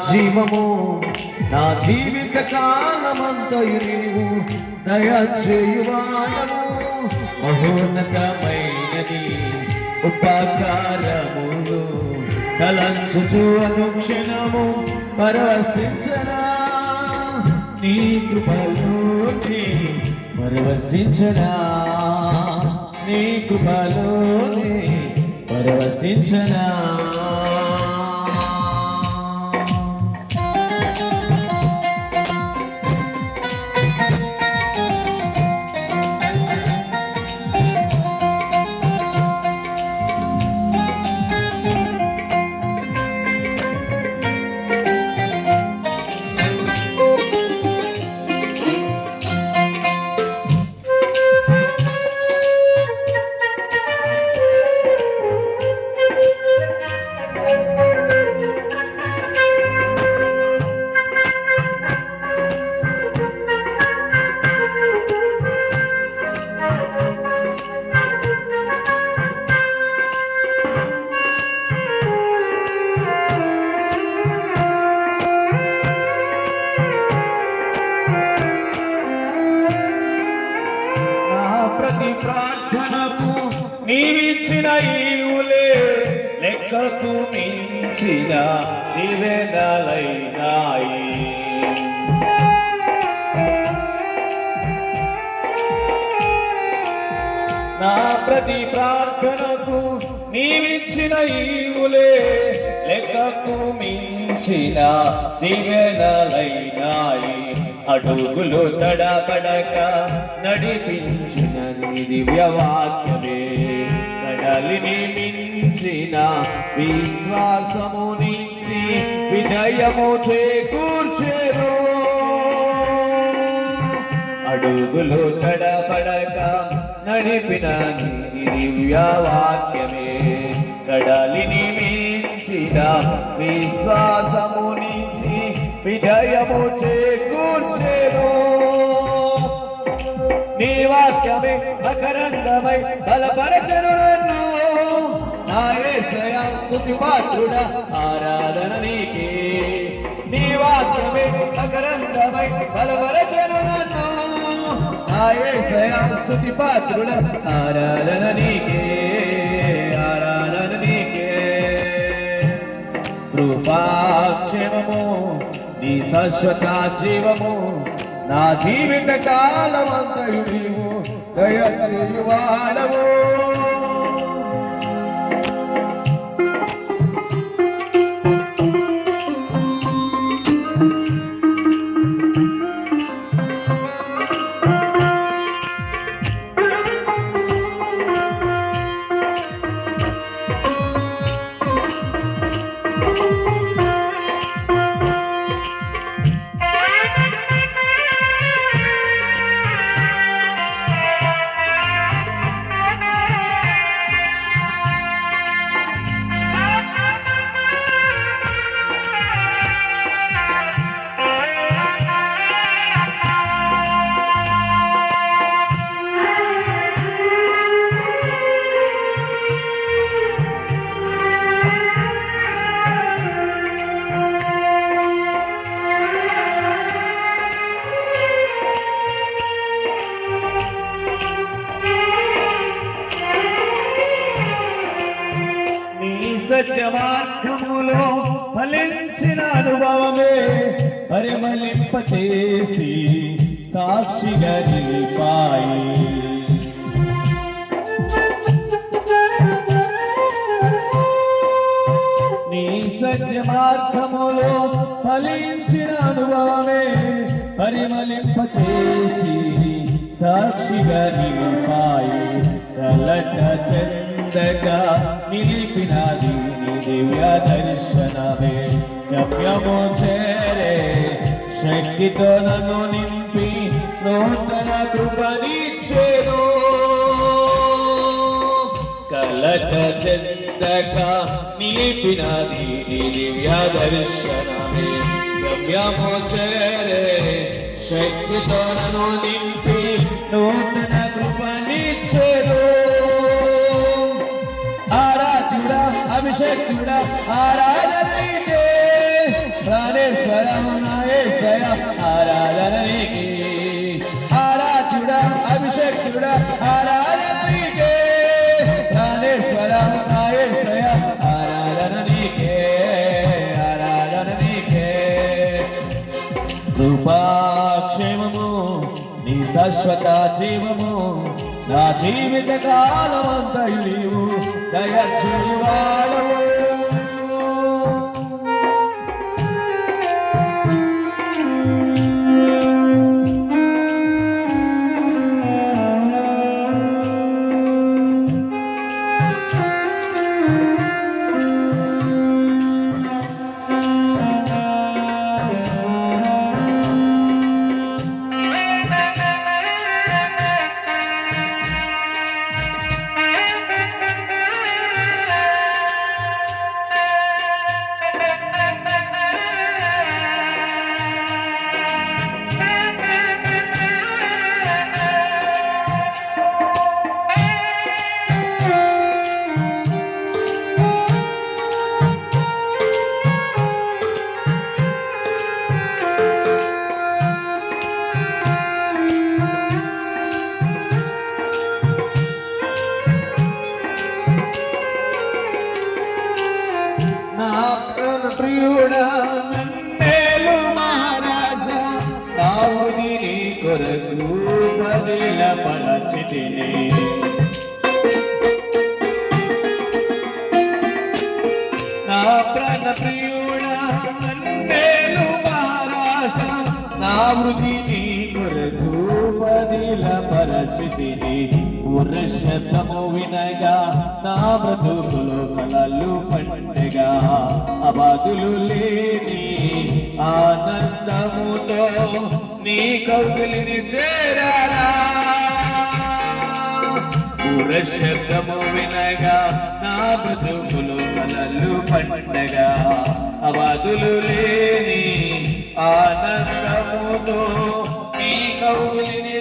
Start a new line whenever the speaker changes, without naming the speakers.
జీవము నా జీవిత కాలమంతయు నీవు దయచేయువాడము మహోన్నతమైనది ఉపకారములు తలంచుచు అనుక్షణము పరవశించనా నీ కృపలోనే పరవశించనా నీ కృపలోనే పరవశించనా ప్రార్థనకు నీవిచ్చిన ఈవులే లెక్కకు మించిన దీవెనలైనాయి నా ప్రతి ప్రార్థనకు నీవిచ్చిన ఈవులే లెక్కకు మించిన దీవెనలైనాయి అడుగులు తడబడక నడిపించిన దివ్యవాక్యమే కడలిని మించిన విశ్వాసము నుంచి విజయము చేకూర్చెను అడుగులు తడబడక నడిపిన దివ్యవాక్యమే కడలిని మించిన విశ్వాసము నుంచి విజయము చేకూర్చెను నీ వాక్యమే మకరందమై బలపరచెను నన్ను నా యేసయ్యా స్తుతి పాత్రుడా ఆరాధన నీకే నీ వాక్యమే మకరందమై బలపరచెను నన్ను నా యేసయ్యా స్తుతి పాత్రుడా ఆరాధన నీకే ఆరాధన నీకే కృపాక్షేమము నీ శాశ్వత జీవము నా జీవిత కాలమంతయు నీవు దయచేయువాడవు సత్య మార్గములో ఫలించిన అనుభవమే పరిమళింపచేసి సాక్షిగా నిలిపాయి నీ సత్య మార్గములో ఫలించిన అనుభవమే పరిమళింపచేసి సాక్షిగా నిలిపాయి కలట చందగా నిలిపినది నీ దివ్య దర్శనమే గమ్యము చేరే శక్తితో నన్ను నింపి నూతన కృపనిచ్చెను కలట చందగా నిలిపినది నీ దివ్య దర్శనమే గమ్యము చేరే శక్తితో నన్ను నింపి నూతన కృపనిచ్చెను ఆరాధ్యుడా అభిషేకుడా ఆరాధన నీకే కృపాక్షేమము నీ శాశ్వత జీవము నా జీవిత కాలమంతయు నీవు దయచేయువాడవు. ప్రియుడా నన్నేలు మహారాజా నావుని నీ కొరకు బదిలపరచితిని. నా ప్రాణ ప్రియుడా నన్నేలు మహారాజా నా వృద్ధి నీ కొరకు బదిలపరచితిని. పురుషత్వము వినగా నా బ్రతుకులో కలలు పండగా అబాధులు లేని ఆనందముతో నీ కౌగిలిని చేరాలా. పురుషత్వము వినగా నా బ్రతుకులో కలలు పండగా అబాధులు లేని ఆనందముతో నీ కౌగిలిని